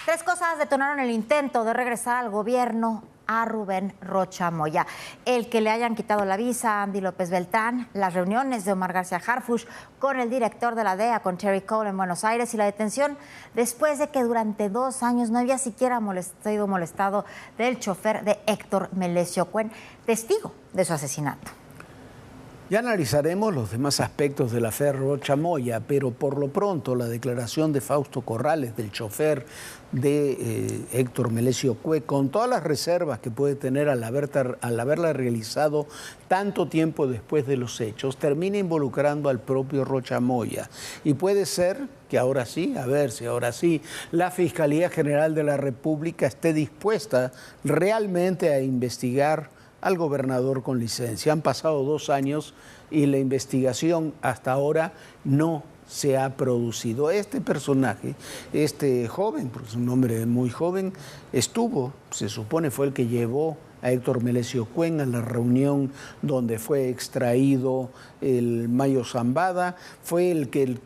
Tres cosas detonaron el intento de regresar al gobierno a Rubén Rocha Moya: el que le hayan quitado la visa a Andy López Beltrán, las reuniones de Omar García Harfuch con el director de la DEA, con Terry Cole, en Buenos Aires, y la detención después de que durante 2 años no había siquiera sido molestado del chofer de Héctor Melesio Cuen, testigo de su asesinato. Ya analizaremos los demás aspectos de la affair Rocha Moya, pero por lo pronto la declaración de Fausto Corrales, del chofer de Héctor Melesio Cuen, con todas las reservas que puede tener al haberla realizado tanto tiempo después de los hechos, termina involucrando al propio Rocha Moya. Y puede ser que ahora sí, a ver si ahora sí, la Fiscalía General de la República esté dispuesta realmente a investigar al gobernador con licencia. Han pasado 2 años y la investigación hasta ahora no se ha producido. Este personaje, este joven, porque es un hombre muy joven, se supone fue el que llevó a Héctor Melesio Cuen a la reunión donde fue extraído el Mayo Zambada, fue el que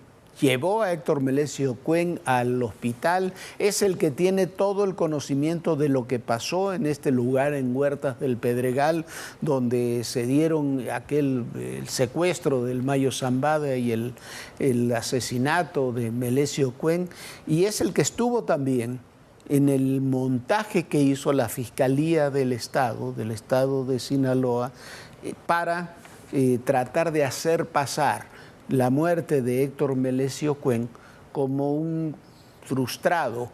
llevó a Héctor Melesio Cuen al hospital, es el que tiene todo el conocimiento de lo que pasó en este lugar, en Huertas del Pedregal, donde se dieron el secuestro del Mayo Zambada y el asesinato de Melesio Cuen, y es el que estuvo también en el montaje que hizo la Fiscalía del Estado de Sinaloa, para tratar de hacer pasar la muerte de Héctor Melesio Cuen como un frustrado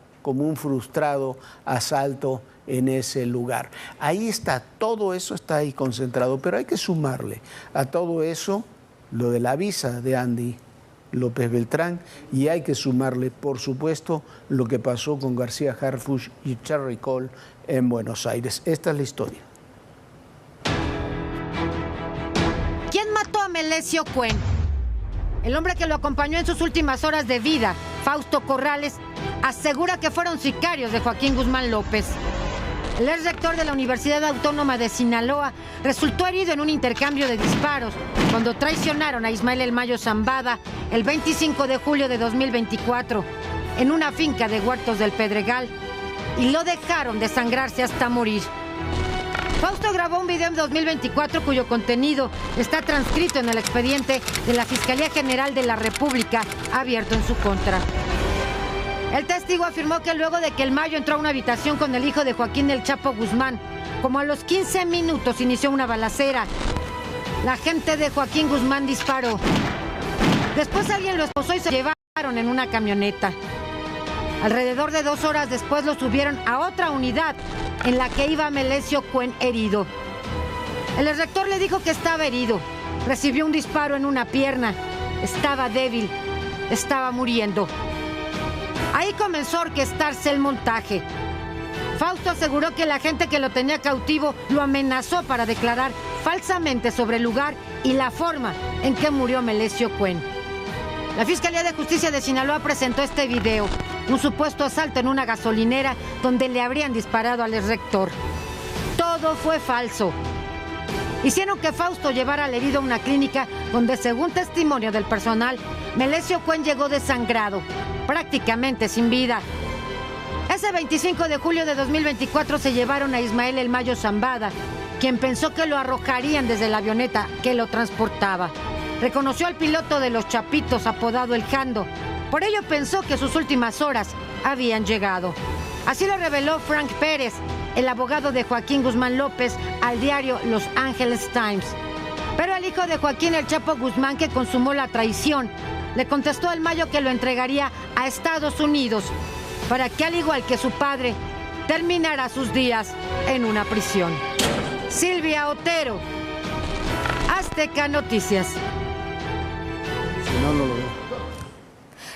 asalto en ese lugar. Ahí está, todo eso está ahí concentrado, pero hay que sumarle a todo eso lo de la visa de Andy López Beltrán, y hay que sumarle, por supuesto, lo que pasó con García Harfuch y Terry Cole en Buenos Aires. Esta es la historia. ¿Quién mató a Melesio Cuen? El hombre que lo acompañó en sus últimas horas de vida, Fausto Corrales, asegura que fueron sicarios de Joaquín Guzmán López. El ex rector de la Universidad Autónoma de Sinaloa resultó herido en un intercambio de disparos cuando traicionaron a Ismael El Mayo Zambada el 25 de julio de 2024 en una finca de Huertos del Pedregal, y lo dejaron desangrarse hasta morir. Fausto grabó un video en 2024 cuyo contenido está transcrito en el expediente de la Fiscalía General de la República abierto en su contra. El testigo afirmó que luego de que El Mayo entró a una habitación con el hijo de Joaquín El Chapo Guzmán, como a los 15 minutos inició una balacera. La gente de Joaquín Guzmán disparó. Después alguien lo esposó y se llevaron en una camioneta. Alrededor de 2 horas después lo subieron a otra unidad en la que iba Melesio Cuen herido. El rector le dijo que estaba herido, recibió un disparo en una pierna, estaba débil, estaba muriendo. Ahí comenzó a orquestarse el montaje. Fausto aseguró que la gente que lo tenía cautivo lo amenazó para declarar falsamente sobre el lugar y la forma en que murió Melesio Cuen. La Fiscalía de Justicia de Sinaloa presentó este video, un supuesto asalto en una gasolinera donde le habrían disparado al exrector. Todo fue falso. Hicieron que Fausto llevara al herido a una clínica donde, según testimonio del personal, Melesio Cuen llegó desangrado, prácticamente sin vida. Ese 25 de julio de 2024 se llevaron a Ismael El Mayo Zambada, quien pensó que lo arrojarían desde la avioneta que lo transportaba. Reconoció al piloto de los Chapitos, apodado El Jando. Por ello pensó que sus últimas horas habían llegado. Así lo reveló Frank Pérez, el abogado de Joaquín Guzmán López, al diario Los Angeles Times. Pero al hijo de Joaquín El Chapo Guzmán, que consumó la traición, le contestó al Mayo que lo entregaría a Estados Unidos para que, al igual que su padre, terminara sus días en una prisión. Silvia Otero, Azteca Noticias. No lo veo.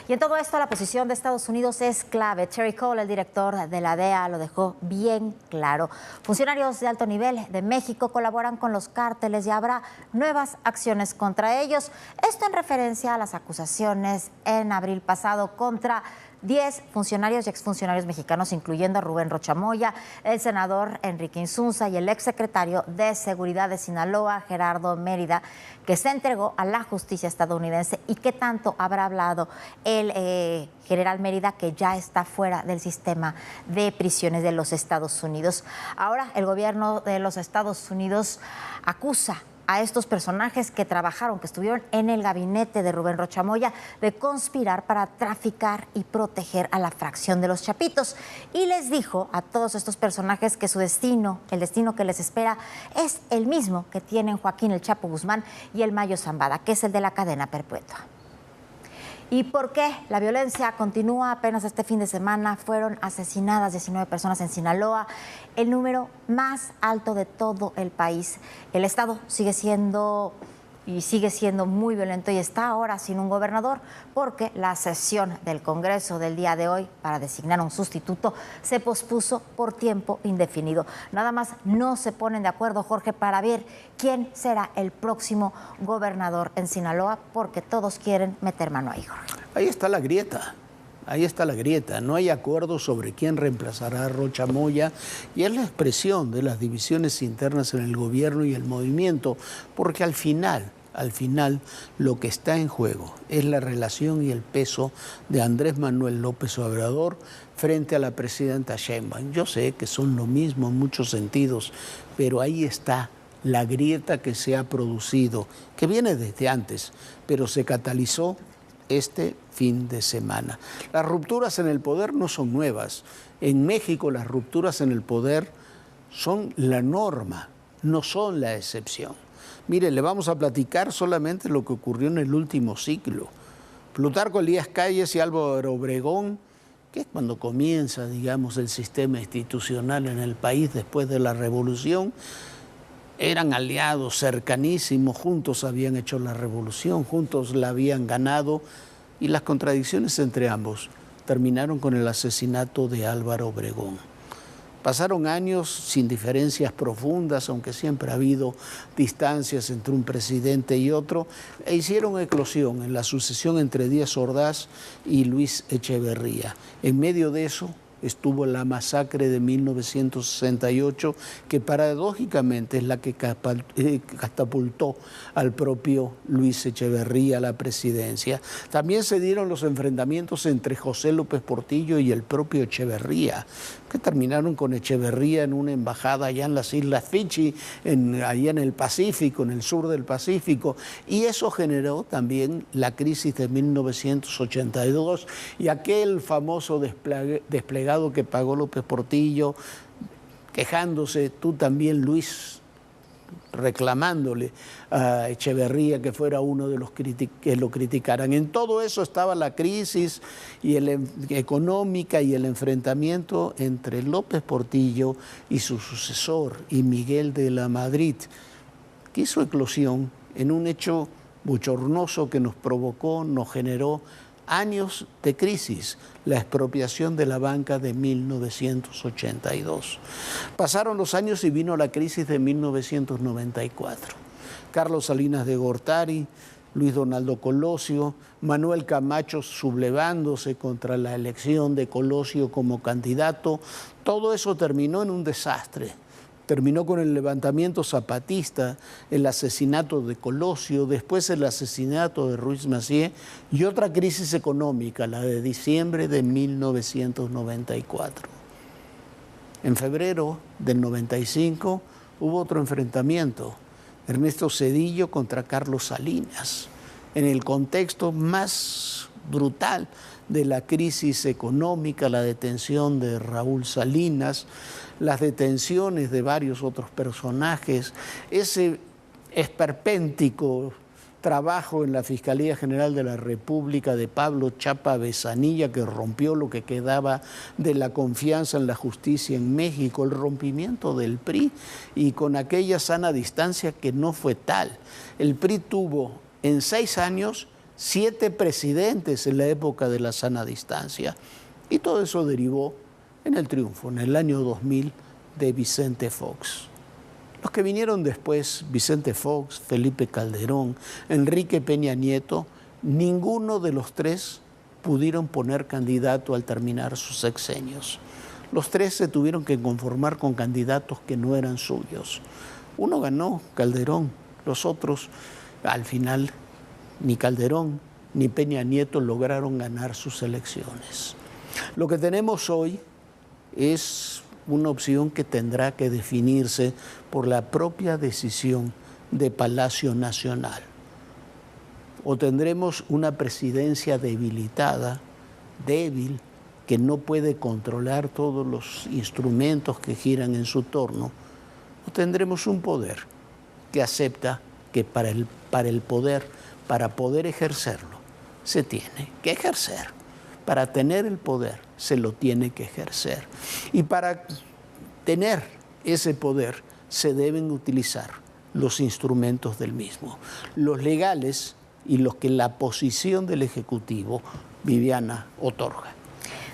Y en todo esto la posición de Estados Unidos es clave. Terry Cole, el director de la DEA, lo dejó bien claro. Funcionarios de alto nivel de México colaboran con los cárteles y habrá nuevas acciones contra ellos. Esto en referencia a las acusaciones en abril pasado contra 10 funcionarios y exfuncionarios mexicanos, incluyendo a Rubén Rocha Moya, el senador Enrique Insunza y el exsecretario de Seguridad de Sinaloa, Gerardo Mérida, que se entregó a la justicia estadounidense. ¿Y qué tanto habrá hablado el general Mérida, que ya está fuera del sistema de prisiones de los Estados Unidos? Ahora el gobierno de los Estados Unidos acusa a estos personajes que trabajaron, que estuvieron en el gabinete de Rubén Rocha Moya, de conspirar para traficar y proteger a la fracción de los Chapitos. Y les dijo a todos estos personajes que su destino, el destino que les espera, es el mismo que tienen Joaquín El Chapo Guzmán y el Mayo Zambada, que es el de la cadena perpetua. ¿Y por qué la violencia continúa? Apenas este fin de semana fueron asesinadas 19 personas en Sinaloa, el número más alto de todo el país. El estado sigue siendo muy violento y está ahora sin un gobernador, porque la sesión del Congreso del día de hoy para designar un sustituto se pospuso por tiempo indefinido. Nada más no se ponen de acuerdo, Jorge, para ver quién será el próximo gobernador en Sinaloa, porque todos quieren meter mano ahí, Jorge. Ahí está la grieta. Ahí está la grieta. No hay acuerdo sobre quién reemplazará a Rocha Moya, y es la expresión de las divisiones internas en el gobierno y el movimiento, porque al final lo que está en juego es la relación y el peso de Andrés Manuel López Obrador frente a la presidenta Sheinbaum. Yo sé que son lo mismo en muchos sentidos, pero ahí está la grieta que se ha producido, que viene desde antes, pero se catalizó este fin de semana. Las rupturas en el poder no son nuevas. En México las rupturas en el poder son la norma, no son la excepción. Mire, le vamos a platicar solamente lo que ocurrió en el último ciclo. Plutarco Elías Calles y Álvaro Obregón, que es cuando comienza, digamos, el sistema institucional en el país después de la Revolución, eran aliados cercanísimos, juntos habían hecho la revolución, juntos la habían ganado, y las contradicciones entre ambos terminaron con el asesinato de Álvaro Obregón. Pasaron años sin diferencias profundas, aunque siempre ha habido distancias entre un presidente y otro, e hicieron eclosión en la sucesión entre Díaz Ordaz y Luis Echeverría. En medio de eso estuvo la masacre de 1968, que paradójicamente es la que catapultó al propio Luis Echeverría a la presidencia. También se dieron los enfrentamientos entre José López Portillo y el propio Echeverría, que terminaron con Echeverría en una embajada allá en las Islas Fiji, allá en el Pacífico, en el sur del Pacífico, y eso generó también la crisis de 1982 y aquel famoso desplegado que pagó López Portillo, quejándose, tú también, Luis, reclamándole a Echeverría que fuera uno de los que lo criticaran. En todo eso estaba la crisis y económica y el enfrentamiento entre López Portillo y su sucesor, y Miguel de la Madrid, que hizo eclosión en un hecho bochornoso que nos provocó, nos generó años de crisis, la expropiación de la banca de 1982. Pasaron los años y vino la crisis de 1994. Carlos Salinas de Gortari, Luis Donaldo Colosio, Manuel Camacho sublevándose contra la elección de Colosio como candidato, todo eso terminó en un desastre. Terminó con el levantamiento zapatista, el asesinato de Colosio, después el asesinato de Ruiz Massieu y otra crisis económica, la de diciembre de 1994. En febrero del 95 hubo otro enfrentamiento, Ernesto Zedillo contra Carlos Salinas, en el contexto más brutal de la crisis económica, la detención de Raúl Salinas, las detenciones de varios otros personajes, ese esperpéntico trabajo en la Fiscalía General de la República de Pablo Chapa Besanilla, que rompió lo que quedaba de la confianza en la justicia en México, el rompimiento del PRI, y con aquella sana distancia que no fue tal. El PRI tuvo en 6 años 7 presidentes en la época de la sana distancia, y todo eso derivó en el triunfo, en el año 2000, de Vicente Fox. Los que vinieron después, Vicente Fox, Felipe Calderón, Enrique Peña Nieto, ninguno de los tres pudieron poner candidato al terminar sus sexenios. Los 3 se tuvieron que conformar con candidatos que no eran suyos. Uno ganó, Calderón, los otros, al final, ni Calderón ni Peña Nieto lograron ganar sus elecciones. Lo que tenemos hoy es una opción que tendrá que definirse por la propia decisión de Palacio Nacional. O tendremos una presidencia debilitada, débil, que no puede controlar todos los instrumentos que giran en su torno, o tendremos un poder que acepta que para poder ejercerlo, se tiene que ejercer. Para tener el poder, se lo tiene que ejercer. Y para tener ese poder, se deben utilizar los instrumentos del mismo, los legales y los que la posición del Ejecutivo, Viviana, otorga.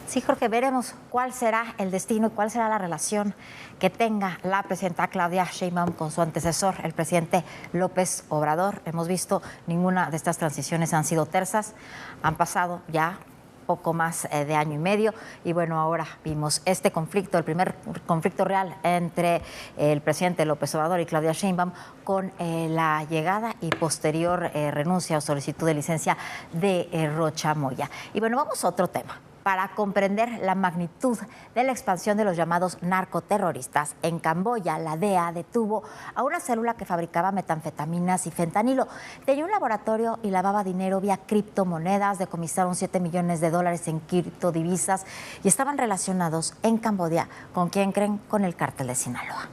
Sí, Jorge, veremos cuál será el destino y cuál será la relación que tenga la presidenta Claudia Sheinbaum con su antecesor, el presidente López Obrador. Hemos visto ninguna de estas transiciones han sido tersas, han pasado ya poco más de año y medio y bueno, ahora vimos este conflicto, el primer conflicto real entre el presidente López Obrador y Claudia Sheinbaum con la llegada y posterior renuncia o solicitud de licencia de Rocha Moya. Y bueno, vamos a otro tema. Para comprender la magnitud de la expansión de los llamados narcoterroristas, en Camboya la DEA detuvo a una célula que fabricaba metanfetaminas y fentanilo. Tenía un laboratorio y lavaba dinero vía criptomonedas, decomisaron $7 millones en criptodivisas y estaban relacionados en Camboya. ¿Con quién creen? Con el cártel de Sinaloa.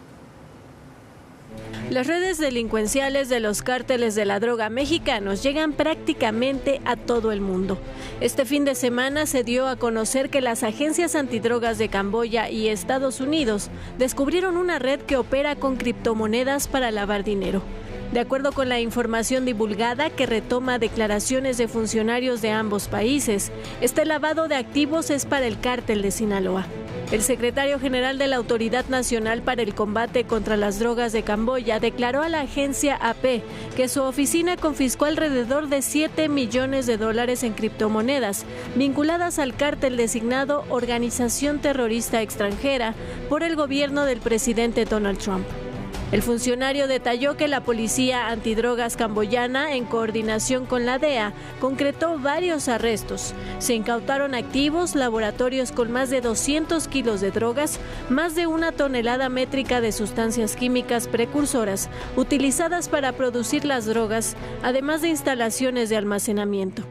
Las redes delincuenciales de los cárteles de la droga mexicanos llegan prácticamente a todo el mundo. Este fin de semana se dio a conocer que las agencias antidrogas de Camboya y Estados Unidos descubrieron una red que opera con criptomonedas para lavar dinero. De acuerdo con la información divulgada, que retoma declaraciones de funcionarios de ambos países, este lavado de activos es para el cártel de Sinaloa. El secretario general de la Autoridad Nacional para el Combate contra las Drogas de Camboya declaró a la agencia AP que su oficina confiscó alrededor de $7 millones en criptomonedas vinculadas al cártel designado Organización Terrorista Extranjera por el gobierno del presidente Donald Trump. El funcionario detalló que la policía antidrogas camboyana, en coordinación con la DEA, concretó varios arrestos. Se incautaron activos, laboratorios con más de 200 kilos de drogas, más de 1 tonelada métrica de sustancias químicas precursoras utilizadas para producir las drogas, además de instalaciones de almacenamiento.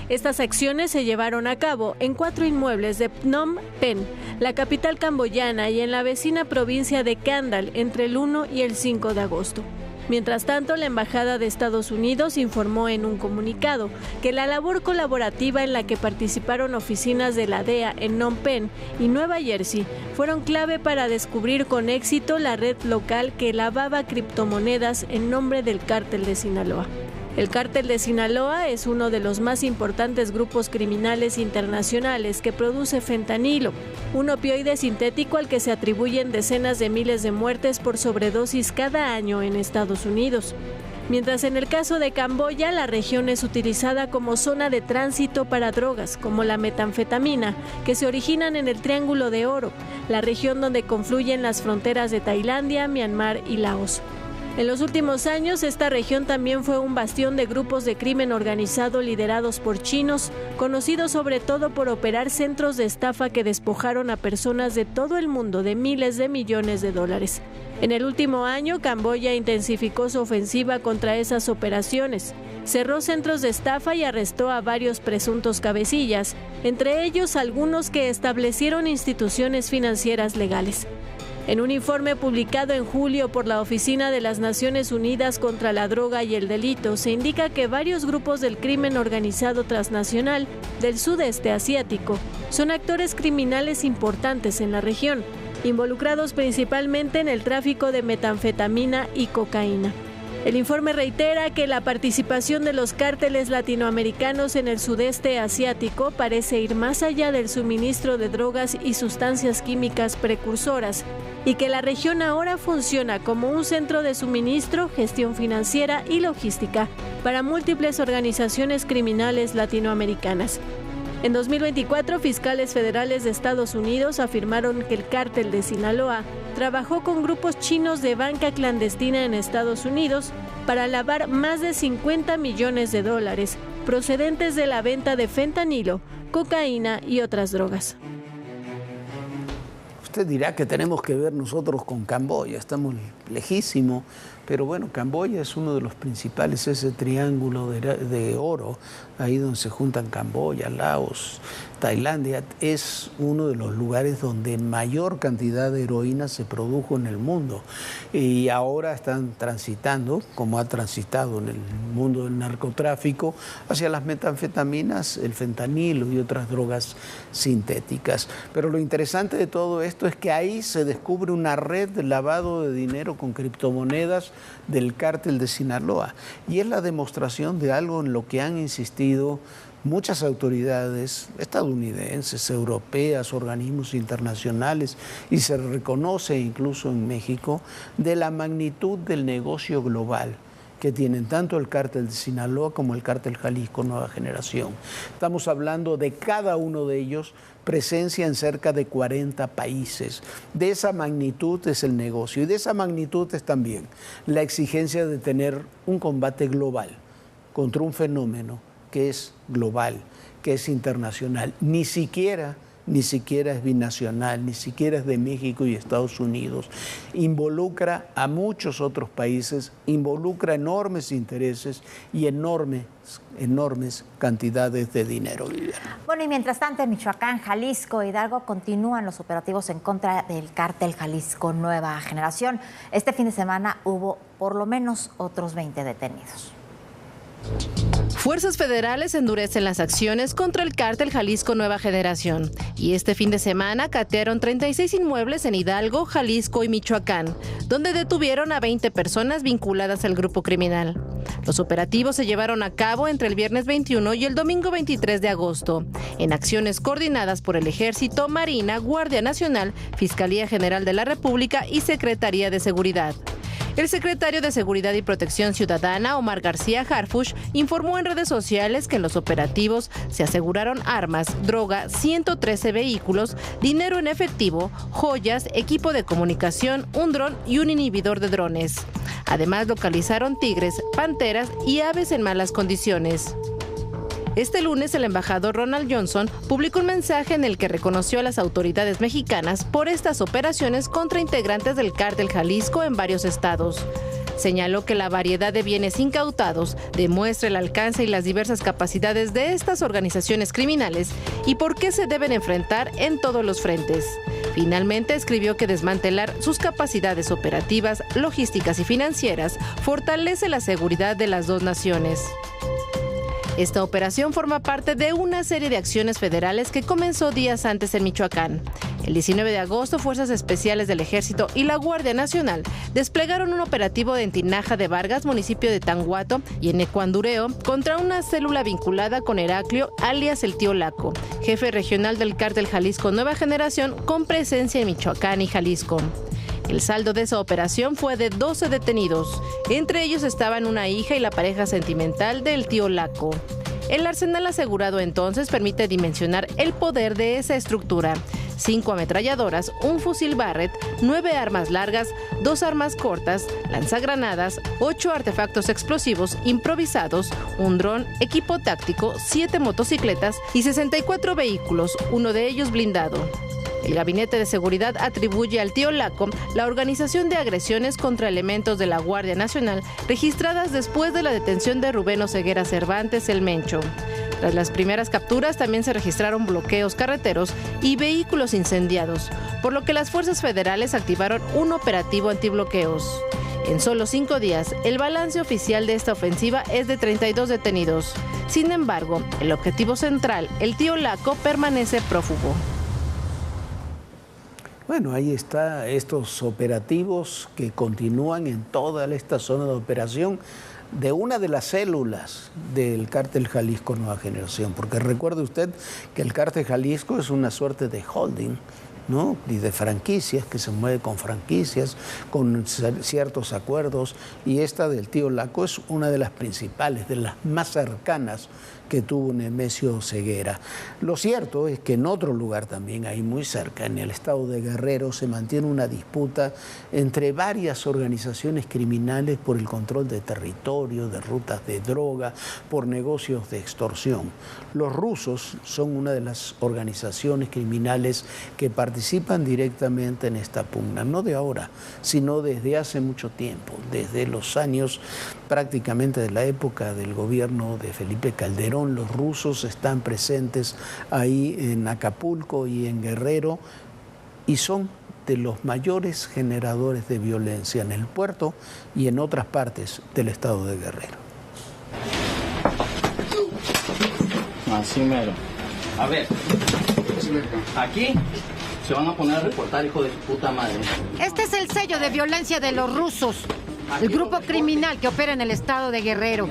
Estas acciones se llevaron a cabo en 4 inmuebles de Phnom Penh, la capital camboyana, y en la vecina provincia de Kandal entre el 1 y el 5 de agosto. Mientras tanto, la Embajada de Estados Unidos informó en un comunicado que la labor colaborativa en la que participaron oficinas de la DEA en Phnom Penh y Nueva Jersey fueron clave para descubrir con éxito la red local que lavaba criptomonedas en nombre del cártel de Sinaloa. El cártel de Sinaloa es uno de los más importantes grupos criminales internacionales que produce fentanilo, un opioide sintético al que se atribuyen decenas de miles de muertes por sobredosis cada año en Estados Unidos. Mientras en el caso de Camboya, la región es utilizada como zona de tránsito para drogas, como la metanfetamina, que se originan en el Triángulo de Oro, la región donde confluyen las fronteras de Tailandia, Myanmar y Laos. En los últimos años, esta región también fue un bastión de grupos de crimen organizado liderados por chinos, conocidos sobre todo por operar centros de estafa que despojaron a personas de todo el mundo de miles de millones de dólares. En el último año, Camboya intensificó su ofensiva contra esas operaciones. Cerró centros de estafa y arrestó a varios presuntos cabecillas, entre ellos algunos que establecieron instituciones financieras legales. En un informe publicado en julio por la Oficina de las Naciones Unidas contra la Droga y el Delito, se indica que varios grupos del crimen organizado transnacional del sudeste asiático son actores criminales importantes en la región, involucrados principalmente en el tráfico de metanfetamina y cocaína. El informe reitera que la participación de los cárteles latinoamericanos en el sudeste asiático parece ir más allá del suministro de drogas y sustancias químicas precursoras, y que la región ahora funciona como un centro de suministro, gestión financiera y logística para múltiples organizaciones criminales latinoamericanas. En 2024, fiscales federales de Estados Unidos afirmaron que el cártel de Sinaloa trabajó con grupos chinos de banca clandestina en Estados Unidos para lavar más de $50 millones procedentes de la venta de fentanilo, cocaína y otras drogas. Usted dirá que tenemos que ver nosotros con Camboya, estamos lejísimos, pero bueno, Camboya es uno de los principales, ese triángulo de oro, ahí donde se juntan Camboya, Laos, Tailandia, es uno de los lugares donde mayor cantidad de heroína se produjo en el mundo. Y ahora están transitando, como ha transitado en el mundo del narcotráfico, hacia las metanfetaminas, el fentanilo y otras drogas sintéticas. Pero lo interesante de todo esto es que ahí se descubre una red de lavado de dinero con criptomonedas del cártel de Sinaloa. Y es la demostración de algo en lo que han insistido muchas autoridades estadounidenses, europeas, organismos internacionales, y se reconoce incluso en México, de la magnitud del negocio global que tienen tanto el cártel de Sinaloa como el cártel Jalisco Nueva Generación. Estamos hablando de cada uno de ellos presencia en cerca de 40 países. De esa magnitud es el negocio y de esa magnitud es también la exigencia de tener un combate global contra un fenómeno que es global, que es internacional. Ni siquiera es binacional, ni siquiera es de México y Estados Unidos. Involucra a muchos otros países, involucra enormes intereses y enormes cantidades de dinero. Bueno, y mientras tanto en Michoacán, Jalisco, Hidalgo continúan los operativos en contra del cártel Jalisco Nueva Generación. Este fin de semana hubo por lo menos otros 20 detenidos. Fuerzas federales endurecen las acciones contra el cártel Jalisco Nueva Generación y este fin de semana catearon 36 inmuebles en Hidalgo, Jalisco y Michoacán, donde detuvieron a 20 personas vinculadas al grupo criminal. Los operativos se llevaron a cabo entre el viernes 21 y el domingo 23 de agosto, en acciones coordinadas por el Ejército, Marina, Guardia Nacional, Fiscalía General de la República y Secretaría de Seguridad. El secretario de Seguridad y Protección Ciudadana, Omar García Harfuch, informó en redes sociales que en los operativos se aseguraron armas, droga, 113 vehículos, dinero en efectivo, joyas, equipo de comunicación, un dron y un inhibidor de drones. Además, localizaron tigres, panteras y aves en malas condiciones. Este lunes, el embajador Ronald Johnson publicó un mensaje en el que reconoció a las autoridades mexicanas por estas operaciones contra integrantes del cártel Jalisco en varios estados. Señaló que la variedad de bienes incautados demuestra el alcance y las diversas capacidades de estas organizaciones criminales y por qué se deben enfrentar en todos los frentes. Finalmente, escribió que desmantelar sus capacidades operativas, logísticas y financieras fortalece la seguridad de las dos naciones. Esta operación forma parte de una serie de acciones federales que comenzó días antes en Michoacán. El 19 de agosto, Fuerzas Especiales del Ejército y la Guardia Nacional desplegaron un operativo en Tinaja de Vargas, municipio de Tanguato, y en Ecuandureo, contra una célula vinculada con Heraclio, alias el Tío Laco, jefe regional del cártel Jalisco Nueva Generación, con presencia en Michoacán y Jalisco. El saldo de esa operación fue de 12 detenidos. Entre ellos estaban una hija y la pareja sentimental del Tío Laco. El arsenal asegurado entonces permite dimensionar el poder de esa estructura. 5 ametralladoras, un fusil Barrett, 9 armas largas, 2 armas cortas, lanzagranadas, 8 artefactos explosivos improvisados, un dron, equipo táctico, 7 motocicletas y 64 vehículos, uno de ellos blindado. El Gabinete de Seguridad atribuye al Tío Laco la organización de agresiones contra elementos de la Guardia Nacional registradas después de la detención de Rubén Oseguera Cervantes, el Mencho. Tras las primeras capturas también se registraron bloqueos carreteros y vehículos incendiados, por lo que las fuerzas federales activaron un operativo antibloqueos. En solo 5 días, el balance oficial de esta ofensiva es de 32 detenidos. Sin embargo, el objetivo central, el Tío Laco, permanece prófugo. Bueno, ahí está estos operativos que continúan en toda esta zona de operación de una de las células del cártel Jalisco Nueva Generación, porque recuerde usted que el cártel Jalisco es una suerte de holding, ¿no? Y de franquicias, que se mueve con franquicias, con ciertos acuerdos, y esta del Tío Laco es una de las principales, de las más cercanas que tuvo Nemesio Ceguera. Lo cierto es que en otro lugar también, ahí muy cerca, en el estado de Guerrero, se mantiene una disputa entre varias organizaciones criminales por el control de territorio, de rutas de droga, por negocios de extorsión. Los rusos son una de las organizaciones criminales que participan directamente en esta pugna, no de ahora, sino desde hace mucho tiempo, desde los años prácticamente de la época del gobierno de Felipe Calderón. Los rusos están presentes ahí en Acapulco y en Guerrero y son de los mayores generadores de violencia en el puerto y en otras partes del estado de Guerrero. Así mero. A ver, aquí se van a poner a reportar, hijo de su puta madre. Este es el sello de violencia de los rusos, el grupo criminal que opera en el estado de Guerrero,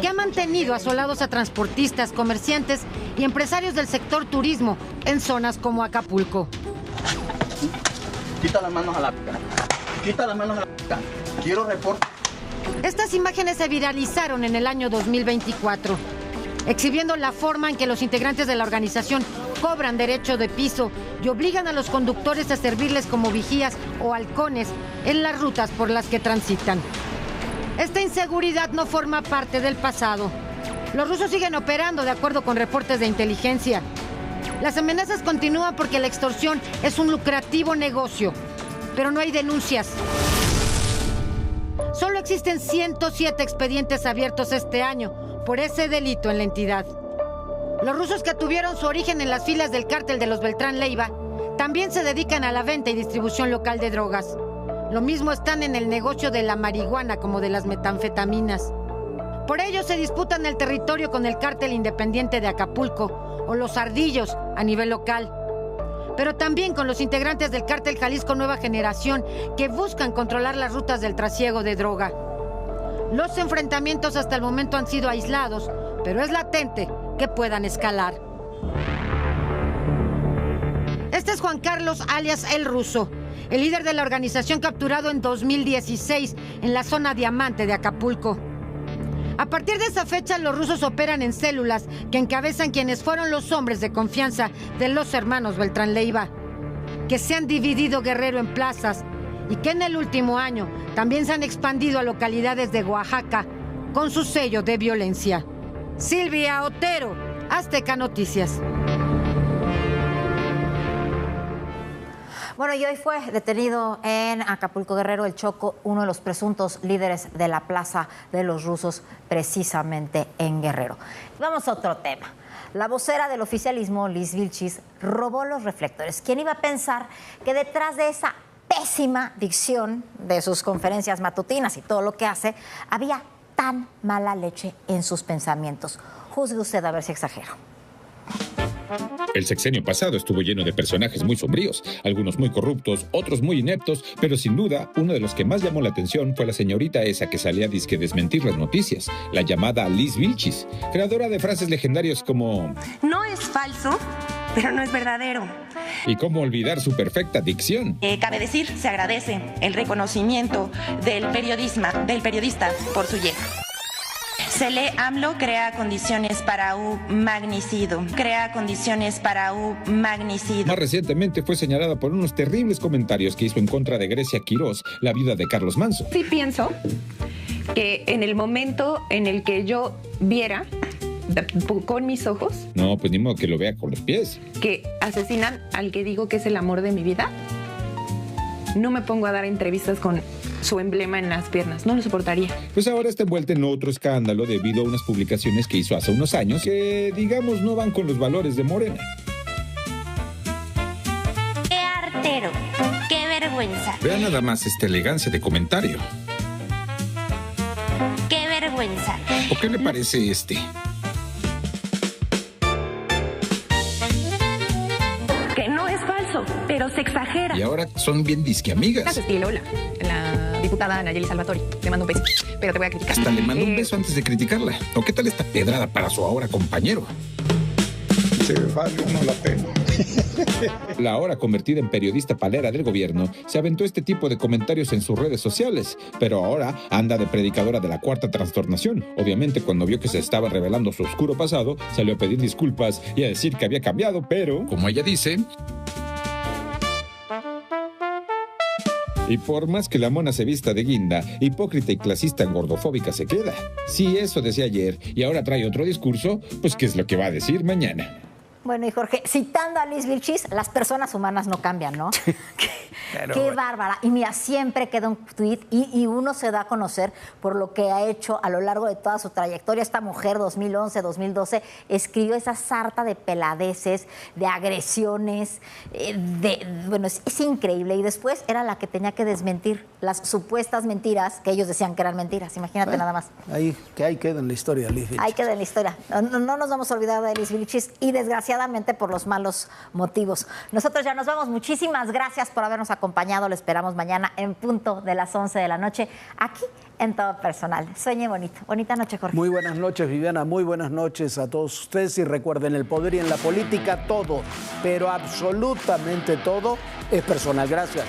que ha mantenido asolados a transportistas, comerciantes y empresarios del sector turismo en zonas como Acapulco. Quita las manos a la pica. Quita las manos a la pica. Quiero reporte. Estas imágenes se viralizaron en el año 2024, exhibiendo la forma en que los integrantes de la organización cobran derecho de piso y obligan a los conductores a servirles como vigías o halcones en las rutas por las que transitan. Esta inseguridad no forma parte del pasado. Los rusos siguen operando de acuerdo con reportes de inteligencia. Las amenazas continúan porque la extorsión es un lucrativo negocio, pero no hay denuncias. Solo existen 107 expedientes abiertos este año por ese delito en la entidad. Los rusos que tuvieron su origen en las filas del cártel de los Beltrán Leiva también se dedican a la venta y distribución local de drogas. Lo mismo están en el negocio de la marihuana como de las metanfetaminas. Por ello se disputan el territorio con el cártel independiente de Acapulco o los Ardillos a nivel local, pero también con los integrantes del cártel Jalisco Nueva Generación que buscan controlar las rutas del trasiego de droga. Los enfrentamientos hasta el momento han sido aislados, pero es latente que puedan escalar. Este es Juan Carlos, alias El Ruso, el líder de la organización capturado en 2016 en la zona Diamante de Acapulco. A partir de esa fecha, los rusos operan en células que encabezan quienes fueron los hombres de confianza de los hermanos Beltrán Leiva, que se han dividido Guerrero en plazas y que en el último año también se han expandido a localidades de Oaxaca con su sello de violencia. Silvia Otero, Azteca Noticias. Bueno, y hoy fue detenido en Acapulco, Guerrero, el Choco, uno de los presuntos líderes de la Plaza de los Rusos, precisamente en Guerrero. Vamos a otro tema. La vocera del oficialismo, Liz Vilchis, robó los reflectores. ¿Quién iba a pensar que detrás de esa pésima dicción de sus conferencias matutinas y todo lo que hace, había tan mala leche en sus pensamientos? Juzgue usted a ver si exagero. El sexenio pasado estuvo lleno de personajes muy sombríos, algunos muy corruptos, otros muy ineptos, pero sin duda, uno de los que más llamó la atención fue la señorita esa que salía a disque desmentir las noticias, la llamada Liz Vilchis, creadora de frases legendarias como "No es falso, pero no es verdadero". Y cómo olvidar su perfecta dicción. Cabe decir, se agradece el reconocimiento del periodista por su llega. Se lee: AMLO crea condiciones para un magnicidio. Crea condiciones para un magnicidio. Más recientemente fue señalada por unos terribles comentarios que hizo en contra de Grecia Quirós, la viuda de Carlos Manzo. Sí pienso que en el momento en el que yo viera con mis ojos... No, pues ni modo que lo vea con los pies. Que asesinan al que digo que es el amor de mi vida, no me pongo a dar entrevistas con su emblema en las piernas, no lo soportaría. Pues ahora está envuelta en otro escándalo debido a unas publicaciones que hizo hace unos años que, digamos, no van con los valores de Morena. ¡Qué artero! ¡Qué vergüenza! Vea nada más esta elegancia de comentario. ¡Qué vergüenza! ¿O qué le parece este? Que no es falso, pero se exagera. Y ahora son bien disque amigas. Estilo, la diputada Nayeli Salvatori, le mando un beso, pero te voy a criticar. Hasta le mandó un beso antes de criticarla. ¿O qué tal esta pedrada para su ahora compañero? se vale uno la pena. La ahora convertida en periodista palera del gobierno se aventó este tipo de comentarios en sus redes sociales, pero ahora anda de predicadora de la cuarta trastornación. Obviamente, cuando vio que se estaba revelando su oscuro pasado, salió a pedir disculpas y a decir que había cambiado, pero, como ella dice... Y por más que la mona se vista de guinda, hipócrita y clasista gordofóbica se queda. Si eso decía ayer y ahora trae otro discurso, pues ¿qué es lo que va a decir mañana? Bueno, y Jorge, citando a Liz Vilchis, las personas humanas no cambian, ¿no? Qué bárbara. Y mira, siempre queda un tuit y uno se da a conocer por lo que ha hecho a lo largo de toda su trayectoria. Esta mujer, 2011, 2012, escribió esa sarta de peladeces, de agresiones, bueno, es increíble. Y después era la que tenía que desmentir las supuestas mentiras que ellos decían que eran mentiras. Imagínate nada más. Ahí queda en la historia, Liz Vilchis. Ahí queda en la historia. No nos vamos a olvidar de Liz Vilchis y desgraciadamente por los malos motivos. Nosotros ya nos vamos. Muchísimas gracias por habernos acompañado. Lo esperamos mañana en punto de las 11 de la noche aquí en Todo Personal. Sueñe bonito. Bonita noche, Jorge. Muy buenas noches, Viviana. Muy buenas noches a todos ustedes. Y recuerden, el poder y en la política todo, pero absolutamente todo es personal. Gracias.